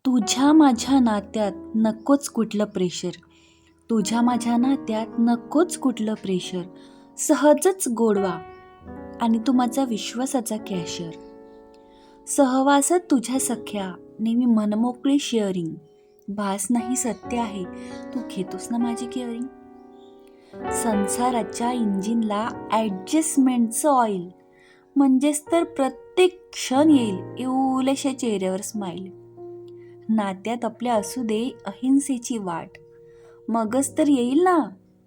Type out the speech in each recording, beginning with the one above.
तुझ्या माझ्या नात्यात नकोच कुठलं प्रेशर, तुझ्या माझ्या नात्यात नकोच कुठलं प्रेशर, सहजच गोडवा आणि तू माझा विश्वासाचा कॅशर. सहवासात तुझ्या सख्या नेहमी मनमोकळी शेअरिंग, भास नाही सत्य आहे तू घेतोस ना माझी केअरिंग. संसाराच्या इंजिनला ॲडजस्टमेंटचं ऑइल, म्हणजेच तर प्रत्येक क्षण येईल एवढ्याशा चेहऱ्यावर स्माईल. नात्यात आपल्या असू दे अहिंसेची वाट, मगच तर येईल ना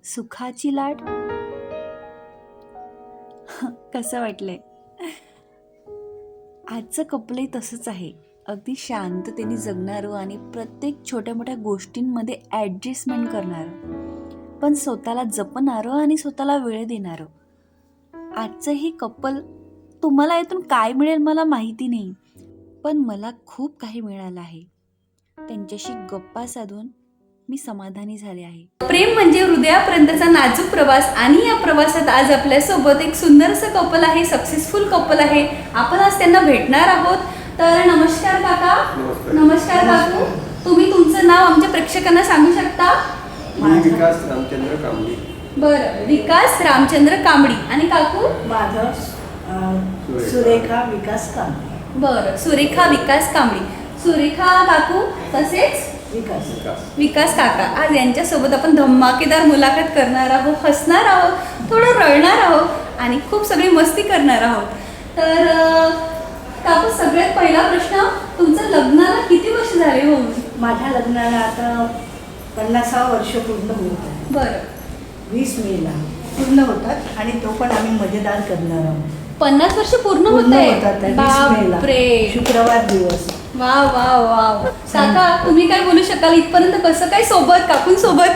सुखाची लाट. कसं वाटलंय? आजचं कपलंही तसंच आहे, अगदी शांततेने जगणारं आणि प्रत्येक छोट्या मोठ्या गोष्टींमध्ये ॲडजस्टमेंट करणारं, पण स्वतःला जपणारं आणि स्वतःला वेळ देणारं. आजचं हे कपल, तुम्हाला यातून काय मिळेल मला माहिती नाही, पण मला खूप काही मिळालं आहे. त्यांच्याशी गप्पा साधून मी समाधानी झाले आहे. प्रेम म्हणजे हृदयापर्यंतचा नाजूक प्रवास, आणि या प्रवासात आज आपल्यासोबत एक सुंदरसं कपल आहे, सक्सेसफुल कपल आहे. आपण आज त्यांना भेटणार आहोत. तर नमस्कार काका. नमस्कार काकू. तुम्ही तुमचं नाव आमच्या प्रेक्षकांना सांगू शकता? विकास रामचंद्र कांबळी. बरं, विकास रामचंद्र कांबळी. आणि काकू? माझं सुरेखा विकास कांबळी. बरं, सुरेखा विकास कांबळी. सुरेखा काकू तसेच विकास काका. आज यांच्यासोबत आपण धमाकेदार मुलाखत करणार आहोत, हसणार आहोत, थोडं रडणार आहोत आणि खूप सगळी मस्ती करणार आहोत. तर काकू, सगळ्यात पहिला प्रश्न, तुमचं लग्नाला किती वर्ष झाले हो? माझ्या लग्नाला आता 50 वर्ष पूर्ण होत आहे. बरं, 20 मेला पूर्ण होतात आणि तो पण आम्ही मजेदार करणार आहोत. 50 वर्ष पूर्ण होत होतात आहे? 20 मेला, बापरे, शुक्रवार दिवस. वा वा वा. काका, तुम्ही काय बोलू शकाल इथपर्यंत? कसं काय सोबत, काकूंसोबत?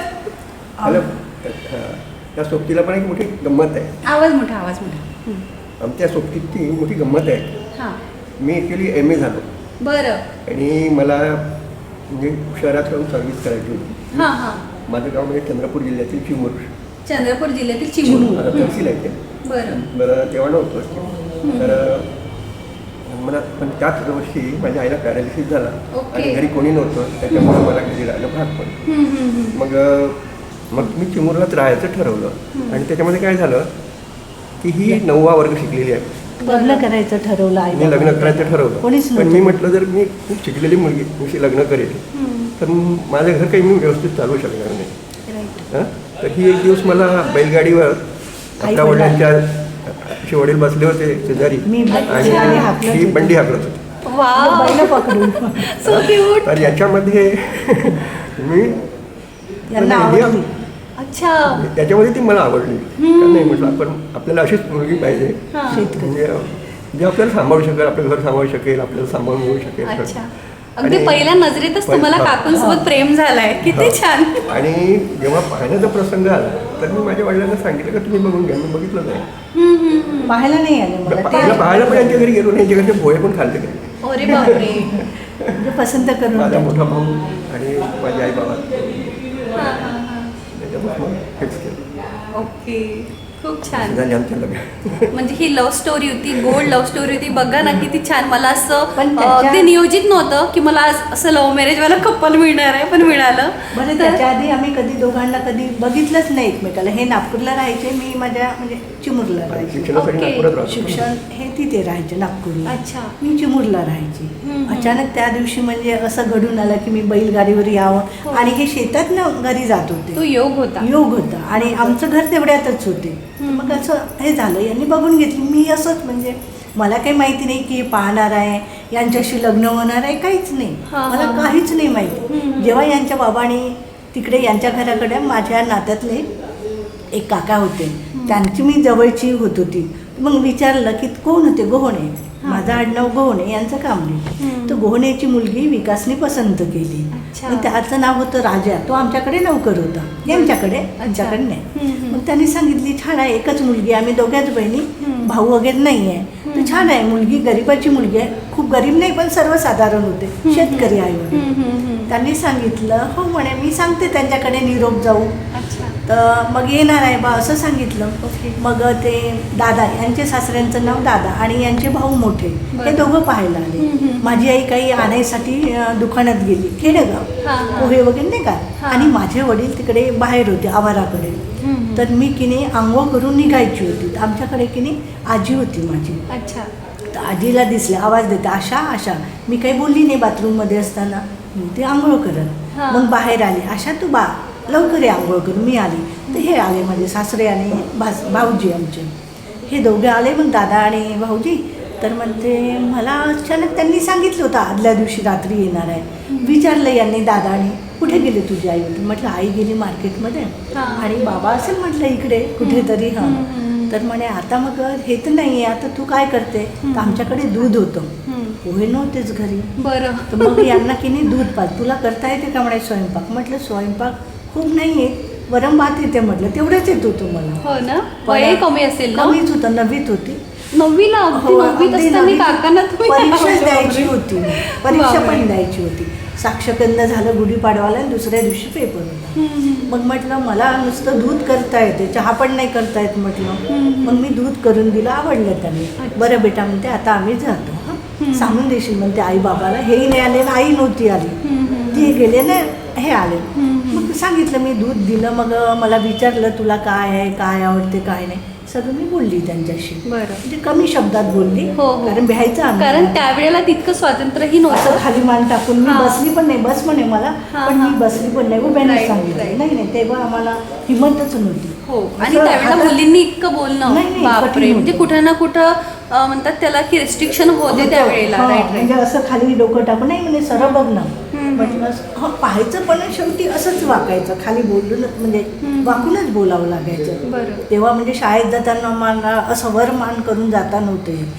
त्या सोबतीला पण एक मोठी गंमत आहे. आवाज मोठा, आवाज मोठा. आमच्या सोबतीची मोठी गंमत आहे. हां, मी ॲक्च्युली MA झालो बरं. आणि मला म्हणजे शहरात राहून सर्व्हिस करायची होती. हां हां. माझं गाव म्हणजे चंद्रपूर जिल्ह्यातील चिमूर. चंद्रपूर जिल्ह्यातील चिमूर. तहसील आहे ते. बरं बरं, तेव्हा नव्हतं. तर मला पण त्याच वर्षी माझ्या आईला पॅरालिसिस झाला आणि घरी कोणी नव्हतं, त्याच्यामुळे मला घरी राहायला भाग पडलं. मग मी चिमूरलाच राहायचं ठरवलं आणि त्याच्यामध्ये काय झालं की ही 9वा वर्ग शिकलेली आहे. लग्न करायचं ठरवलं आहे. मी लग्न करायचं ठरवलं, पण मी म्हटलं जर मी खूप शिकलेली मुलगी मी लग्न करेल तर माझं घर काही मी व्यवस्थित चालवू शकणार नाही. तर ही एक दिवस मला बैलगाडीवर आपल्या वडिलांच्या वडील बसले होते शेजारी आणि ही बंडी हाकलत होती. बैल पकडून. तर याच्यामध्ये मी अच्छा, त्याच्यामध्ये ती मला आवडली. नाही म्हटलं आपण आपल्याला अशीच मुलगी पाहिजे म्हणजे जे आपल्याला सांभाळू शकेल, आपलं घर सांभाळू शकेल, आपल्याला सांभाळून घेऊ शकेल. अच्छा. अगदी पहिल्या नजरेतच तुम्हाला काकूंसोबत प्रेम झालाय. किती छान. आणि जेव्हा पाहण्याचा प्रसंग आला तर मी माझ्या वडिलांना सांगितलं का तुम्ही बघून घ्या. मी बघितलं नाही, पाहायला नाही आले मला. पाहायला पण यांच्या घरी गेलो नाही, यांच्या घरचे पोहे पण खाल्ले नाही. अरे बापरे. पसंत करून माझा मोठा भाऊ आणि माझी आई बाबा फिक्स केलं. ओके, खूप छान. झाले आमच्या लग्न. म्हणजे ही लव्ह स्टोरी होती, गोल्ड लव्ह स्टोरी होती. बघा ना किती छान. मला असं पण ते नियोजित नव्हतं की मला आज असं लव्ह मॅरेज वाला कपल मिळणार आहे, पण मिळालं. बरं, त्याच्या आधी आम्ही कधी दोघांना कधी बघितलंच नाही एकमेकाला. हे नागपूरला राहायचे, मी माझ्या म्हणजे चिमूरला राहायचे. शिक्षणासाठी ओके. नागपुरात राहतो. शिक्षण हे तिथे राहायचे नागपूरला. अच्छा. मी चिमूरला राहायची. अचानक त्या दिवशी म्हणजे असं घडून आलं की मी बैलगाडीवर यावं आणि हे शेतात ना घरी जात तो होते. योग होता. योग होता आणि आमचं घर तेवढ्यातच होते. मग असं हे झालं, यांनी बघून घेतली. मी असंच म्हणजे मला काही माहिती नाही की हे पाहणार आहे, यांच्याशी लग्न होणार आहे, काहीच नाही. मला काहीच नाही माहिती. जेव्हा यांच्या बाबांनी तिकडे यांच्या घराकडे माझ्या नात्यातले एक काका होते, त्यांची मी जवळची होत होती. मग विचारलं की कोण होते? गोहणे. माझं आडनाव गोहणे, यांचं कांबळे. तर गोहण्याची मुलगी विकासने पसंत केली. मग त्याचं नाव होतं राजा. तो आमच्याकडे नौकर होता, यांच्याकडे, आमच्याकडे नाही. मग त्यांनी सांगितली छान आहे, एकच मुलगी, आम्ही दोघ्याच बहिणी, भाऊ वगैरे नाही आहे, तर छान आहे मुलगी, गरिबाची मुलगी आहे. खूप गरीब नाही पण सर्वसाधारण होते, शेतकरी आई वडील. त्यांनी सांगितलं हो म्हणे, मी सांगते त्यांच्याकडे निरोप जाऊ. तर मग येणार आहे बा असं सांगितलं. ओके. मग ते दादा, यांचे सासऱ्यांचं नाव दादा आणि यांचे भाऊ मोठे, बरं. हे दोघं पाहायला आले. माझी आई काही आणायसाठी दुकानात गेली, खेडेगाव, हां, हां. पोहे वगैरे नाही का. हां. आणि माझे वडील तिकडे बाहेर होते आवाराकडे. तर मी किने आंघोळ करून निघायची होती. तर आमच्याकडे किने आजी होती माझी. अच्छा. तर आजीला दिसले, आवाज देते, आशा आशा. मी काही बोलली नाही बाथरूममध्ये असताना, मी ते आंघोळ करत. हां. मग बाहेर आले, आशा तू लवकर ये आंघोळ करून. मी आली तर हे आले माझे सासरे आणि भाऊजी आमचे, हे दोघे आले. मग दादा आणि भाऊजी तर म्हणते, मला अचानक त्यांनी सांगितलं होतं आदल्या दिवशी रात्री येणार आहे. विचारलं यांनी दादाने, कुठे गेले तुझी आई होती. म्हटलं आई गेली मार्केटमध्ये हां. आणि बाबा असेल म्हटलं इकडे कुठेतरी. हां. तर म्हणे आता मग हे तर नाही आहे, आता तू काय करते. तर आमच्याकडे दूध होतं, पोहे नव्हतेच घरी. बरं. तर मग यांना की नाही दूध पाज, तुला करता येते का म्हणे स्वयंपाक. म्हटलं स्वयंपाक खूप नाही येत, वरम भात येते म्हटलं, तेवढंच येत होतं मला. हो ना. वय कमी असेल ना. कमीच होतं, 9वीत होती. 9वीला. अगदी हो, 9वीत अगदी असताना 9वीत. काकांना तुम्ही परीक्षाच द्यायची होती, परीक्षा बापरे. पण द्यायची होती. साक्षगंध झालं गुढीपाडवाला आणि दुसऱ्या दिवशी पेपर होता. मग म्हटलं मला नुसतं दूध करता येते, चहा पण नाही करता येत म्हटलं. मग मी दूध करून दिलं, आवडलं त्यांनी. बरं बेटा म्हणते, आता आम्ही जातो, हं. सांगून देशील म्हणते आई बाबाला. हेही नाही आले ना, आई नव्हती आली, ते गेले ना, हे आले. मग सांगितलं, मी दूध दिलं. मग मला विचारलं तुला काय आहे, काय आवडते, काय नाही, सगळं मी बोलली त्यांच्याशी. बरं. म्हणजे कमी शब्दात बोलली, हो, हो. कारण भ्यायचं आम्ही. कारण त्यावेळेला तितकं स्वातंत्र्यही असं नव्हतं. खाली मान टाकून मी हां. बसली पण नाही, बस म्हणे मला, हां, पण हां. मी बसली पण नाही, उभ्याने Right, सांगितलं. right. नाही नाही, तेव्हा आम्हाला हिंमतच नव्हती. हो. आणि असं त्यावेळेला हातात- मुलींनी इतकं बोलणं, नाही, नाही, बापरे, कठीण म्हणजे होतं. कुठं ना कुठं म्हणतात त्याला की रेस्ट्रिक्शन होते त्यावेळेला. हां, राईट म्हणजे राईट. असं खाली डोकं टाकून नाही म्हणे, सरळ बघ ना. म्हटलं पाहायचं पण शेवटी असंच वाकायचं, खाली बोलून म्हणजे वाकूनच बोलावं लागायचं. बरं. तेव्हा म्हणजे शाळेत जाताना मला असं वर मान करून जाता नव्हते,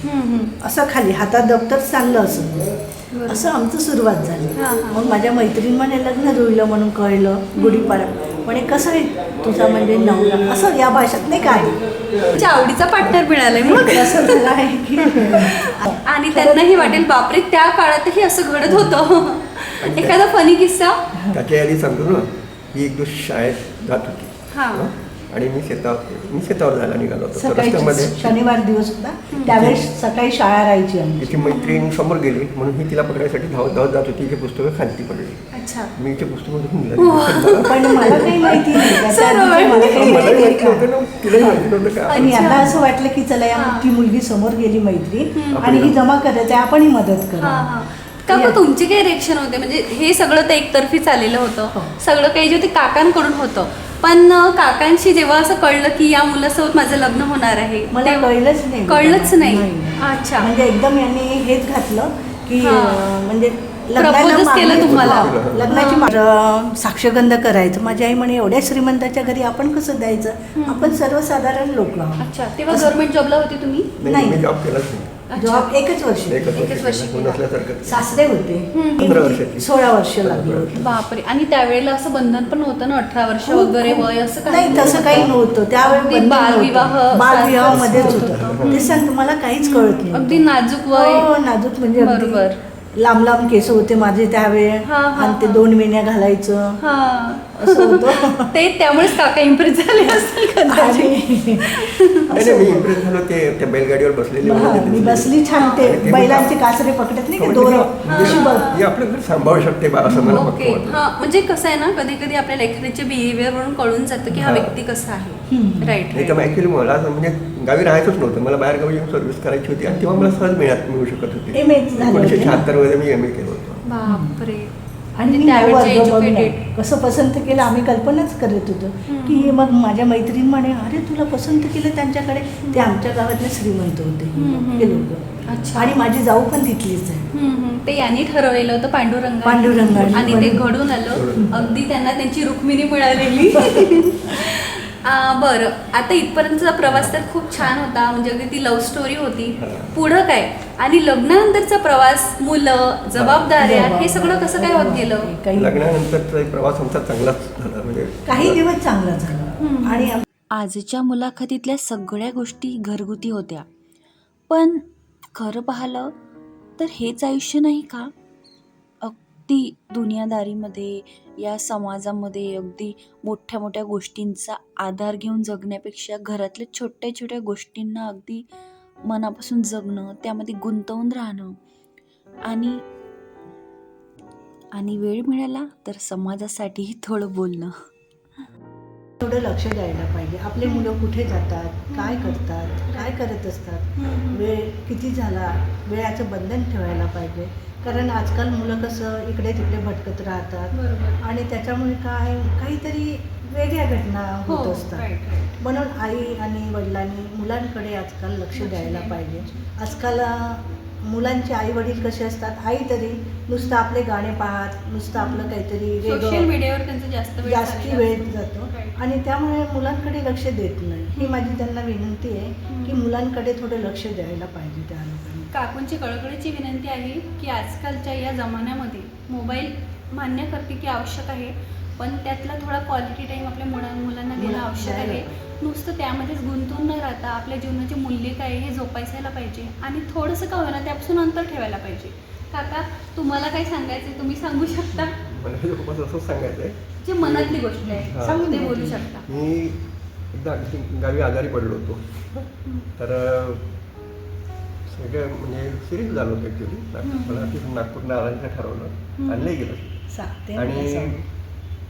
असं खाली हातात दप्तर चाललं असं आमचं सुरुवात झाली. हां, हां. मग माझ्या मैत्रिणीने लग्न जुळलं म्हणून कळलं, गुढीपाडा म्हणे कसं आहे तुझा म्हणजे नवरा, असं या भाषेत नाही काय. तुमच्या आवडीचा पार्टनर मिळालाय मग. असं झालं आहे की आणि त्यांनाही वाटेल बापरे त्या काळातही असं घडत होतं. एखादा फनी किस्सा. त्याच्या आधी सांगतो ना, ही एक दिवस शाळेत जात होती. हां. हं? आणि मी शेतावर जायला निघालो होतो. तर सकाळी रस्त्यामध्ये शनिवार दिवस होता, त्यावेळेस सकाळी शाळा राहायची आमची. तिची मैत्रीण समोर गेली म्हणून ही तिला पकडायसाठी धावत धावत जात होती. हिची पुस्तकं खालती पडली. अच्छा. मी हिचे पुस्तकं पण मला काही माहिती नाही, त्याच्या आधी सर्व मला काही मलाही माहिती माहिती नव्हतं नाही. ना, तिलाही माहिती नव्हतं का. आणि आता असं वाटलं की चला या ती मुलगी समोर गेली मैत्री आणि ही जमा करायचं, आपणही मदत हां, करा. हां. का मग तुमचे काही रिएक्शन होते, म्हणजे हे सगळं तर एकतर्फी चाललेलं होतं, हो. सगळं काही जे ते काकांकडून होतं, पण काकांशी जेव्हा असं कळलं की या मुलासोबत माझं लग्न होणार आहे, मला तेव्हा- कळलंच नाही. कळलंच नाही. अच्छा. म्हणजे एकदम यांनी हेच घातलं की हां. म्हणजे Propose केलं तुम्हाला. लग्नाची साक्षगंध करायचं. माझी आई म्हणे एवढ्या श्रीमंताच्या घरी आपण कसं द्यायचं, आपण सर्वसाधारण लोक आहोत. अच्छा. तेव्हा गव्हर्नमेंट जॉबला होते तुम्ही? नाही, मी नाही. जॉब केलाच नाही. अच्छा. जॉब एकच वर्ष. एकच एकच वर्ष वर्ष केला. नसल्यासारखं. सासरे होते 15 वर्षाची. 16 वर्ष लागले होते. बापरे. आणि त्यावेळेला असं बंधन पण होतं ना, 18 वर्ष खूप- वगैरे खूप- वय असं नाही, तसं काही नव्हतं त्यावेळी. अगदी बंधन नव्हतं. बालविवाह बालविवाहामध्येच सारखंच होतं. होतं. ते सांगतो मला काहीच कळत नाही. अगदी नाजूक वय. हो, नाजूक म्हणजे अगदी बरोबर. लांब लांब केस होते माझे त्यावेळे, हा, हा, आणि ते हा. 2 वेण्या घालायचं हा. असं होतं. ते त्यामुळेच काका इम्प्रेस झाले असतील कदाचित. आणि नाही, मी इम्प्रेस झालो ते त्या बैलगाडीवर बसलेली हा, मुलं मी तिथे. बसली छान, ते आणि ते बैलांचे मला- कासरे पकडत नाही का, हो, दोरं म्हणजे अशी बघ. ही आपलं घर सांभाळू शकते बा असं मला फक्त ओके. वाटलं. हा, म्हणजे कसं आहे ना, कधी कधी आपल्याला एखाद्याच्या बिहेवियर वरून कळून जातं की हा हा. व्यक्ती कसा आहे. राईट नाही तर मग ॲक्च्युली मला असं म्हणजे गावी राहायचंच नव्हतं. मला बाहेर गावी येऊन सर्व्हिस करायची होती आणि तेव्हा मला सहज मिळू शकत होती. MA झाले होते ना? 1976 मध्ये मी MA केलं होतं. बापरे. आणि मी त्यावेळचे वर्ग बघणार. educated. कसं पसंत केलं आम्ही कल्पनाच करत होतो की मग माझ्या मैत्रीण म्हणे अरे तुला पसंत केलं त्यांच्याकडे, ते आमच्या गावातले श्रीमंत होते ते लोक. अच्छा. आणि माझी जाऊ पण तिथलीच आहे. ते यांनी ठरवलेलं होतं पांडुरंगाने. पांडुरंगाने. आणि ते घडून आलं. अगदी त्यांना त्यांची रुक्मिणी मिळालेली. बरं, आता इथपर्यंतचा प्रवास तर खूप छान होता, म्हणजे अगदी ती लव्ह स्टोरी होती. पुढं काय आणि लग्नानंतरचा प्रवास, मुलं, जबाबदाऱ्या, हे सगळं कसं काय होत गेलं? काही लग्नानंतरचा एक प्रवास आमचा चांगलाच झाला. म्हणजे काही दिवस चांगला झाला. आणि आजच्या मुलाखतीतल्या सगळ्या गोष्टी घरगुती होत्या, पण खरं पाहिलं तर हेच आयुष्य नाही का? अगदी दुनियादारीमध्ये या समाजामध्ये अगदी मोठ्या मोठ्या गोष्टींचा आधार घेऊन जगण्यापेक्षा घरातल्या छोट्या छोट्या गोष्टींना अगदी मनापासून जगणं, त्यामध्ये गुंतवून राहणं आणि आणि वेळ मिळाला तर समाजासाठीही थोडं बोलणं. थोडं लक्ष द्यायला पाहिजे. आपले मुलं कुठे जातात, काय करतात, काय करत असतात, वेळ किती झाला, वेळाचं बंधन ठेवायला पाहिजे. कारण आजकाल मुलं कसं इकडे तिकडे भटकत राहतात बरोबर. आणि त्याच्यामुळे काहीतरी वेगळ्या घटना होत हो, असतात. right, right. म्हणून आई आणि वडिलांनी मुलांकडे आजकाल लक्ष द्यायला पाहिजे. आजकाल मुलांचे आई वडील कसे असतात, आई तरी नुसतं आपले गाणे पाहत, नुसतं आपलं काहीतरी सोशल मीडियावर त्यांचं जास्त जास्ती वेळ जातो Right. आणि त्यामुळे मुलांकडे लक्ष देत नाही. ही माझी त्यांना विनंती आहे की मुलांकडे थोडं लक्ष द्यायला पाहिजे त्या लोकांनी. काकूंची कळकळीची विनंती आहे की आजकालच्या या जमान्यामध्ये मोबाईल मान्य करते की आवश्यक आहे, पण त्यातला थोडा क्वालिटी टाईम आपल्या मुलांना देणं आवश्यक आहे. नुसतं त्यामध्येच गुंतून न राहता आपल्या जीवनाचे मूल्य काय आहे हे जोपासायला पाहिजे आणि थोडंसं का होईना त्यापासून अंतर ठेवायला पाहिजे. काका, तुम्हाला काय सांगायचं तुम्ही सांगू शकता? मला हे खूपच असंच सांगायचं आहे. जे मनातली गोष्ट आहे हां. सांगून ते बोलू शकता. मी एकदा गावी आजारी पडलो होतो, तर सगळं म्हणजे सिरियस झालं होतं ॲक्च्युली. मला तिथून नागपूरला आणायचं ठरवलं आणि लई गेलं. सांगते आणि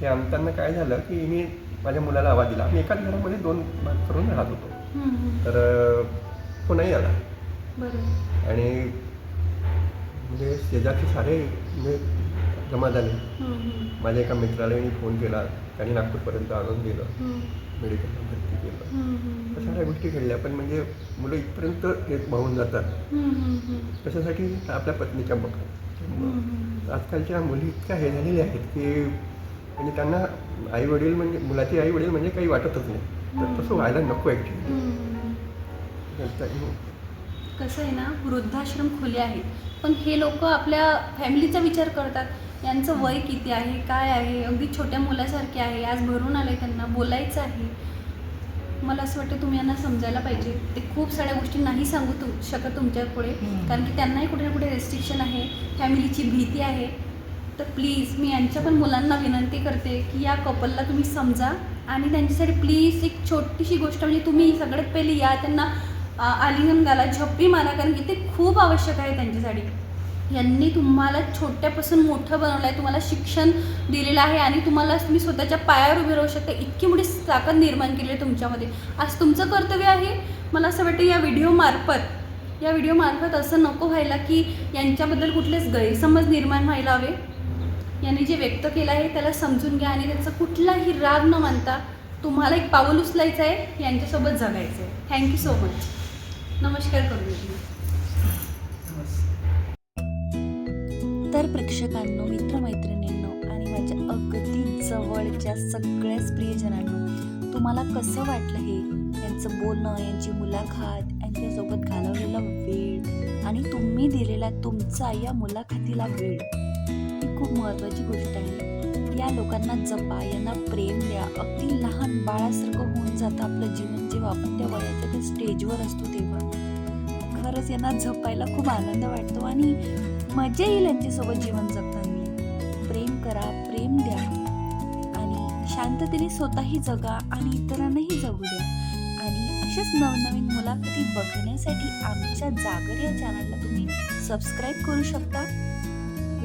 ते आणताना काय झालं की मी माझ्या मुलाला आवाज दिला. मी एकाच घरामध्ये 2 भाग करून राहत होतो, तर कोणाही आला बरोबर. आणि म्हणजे शेजारचे सारे म्हणजे जमा झाले. माझ्या एका मित्राला मी फोन केला, त्यांनी नागपूरपर्यंत आणून दिलं, मेडिकलला भरती केलं. तर साऱ्या गोष्टी घडल्या. पण म्हणजे मुलं इथपर्यंत एक वाहून जातात कशासाठी, आपल्या पत्नीच्या बघा. आजकालच्या मुली इतक्या हे झालेल्या आहेत की म्हणजे त्यांना आईवडील म्हणजे मुलाचे आईवडील म्हणजे काही वाटतच नाही. तर तसं व्हायला नको ॲक्च्युली. कसं आहे ना, वृद्धाश्रम खुले आहेत, पण हे लोक आपल्या फॅमिलीचा विचार करतात. यांचं वय किती आहे, काय आहे, अगदी छोट्या मुलासारखे आहे, आज भरून आलं आहे, त्यांना बोलायचं आहे. मला असं वाटतं तुम्ही यांना समजायला पाहिजे. ते खूप साऱ्या गोष्टी नाही सांगू शकत तुमच्या पुढे, कारण की त्यांनाही कुठे ना कुठे रेस्ट्रिक्शन आहे, फॅमिलीची भीती आहे. तर प्लीज मी यांच्या पण मुलांना विनंती करते की या कपलला तुम्ही समजा आणि त्यांच्यासाठी प्लीज एक छोटीशी गोष्ट म्हणजे तुम्ही सगळ्यात पहिले या त्यांना आलिंगन घाला, झप्पी मारा, कारण की ते खूप आवश्यक आहे त्यांच्यासाठी. यांनी तुम्हाला छोट्यापासून मोठं बनवलं आहे, तुम्हाला शिक्षण दिलेलं आहे आणि तुम्ही स्वतःच्या पायावर उभे राहू शकता. इतकी मोठी ताकद निर्माण केली आहे तुमच्यामध्ये. आज तुमचं कर्तव्य आहे. मला असं वाटतं या व्हिडिओमार्फत असं नको व्हायला की यांच्याबद्दल कुठलेच गैरसमज निर्माण व्हायला हवे. यांनी जे व्यक्त केलं आहे त्याला समजून घ्या आणि त्याचा कुठलाही राग न मानता तुम्हाला एक पाऊल उचलायचं आहे, यांच्यासोबत जगायचं आहे. Thank you so much. नमस्कार करूया. तर प्रेक्षकांनो, मित्रमैत्रिणींनो आणि माझ्या अगदी जवळच्या सगळ्याच प्रियजनांनो, तुम्हाला कसं वाटलं हे यांचं बोलणं, यांची मुलाखत, यांच्यासोबत घालवलेला वेळ आणि तुम्ही दिलेला तुमचा या मुलाखतीला वेळ, ही खूप महत्त्वाची गोष्ट आहे. या लोकांना जपा, यांना प्रेम द्या. अगदी लहान बाळासारखं होऊन जातं आपलं जीवन जेव्हा आपण त्या वयाच्या त्या स्टेजवर असतो तेव्हा. खरंच यांना जपायला खूप आनंद वाटतो आणि मजा येईल यांच्यासोबत जीवन जगताना. प्रेम करा, प्रेम द्या आणि शांततेने स्वतःही जगा आणि इतरांनाही जगू द्या. आणि अशाच नवनवीन मुलाखती बघण्यासाठी आमच्या जागर या चॅनलला तुम्ही सबस्क्राईब करू शकता.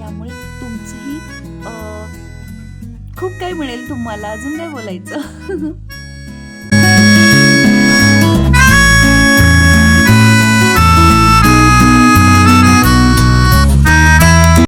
यामुळे तुमचंही खूप काही मिळेल तुम्हाला. अजून काय बोलायचं.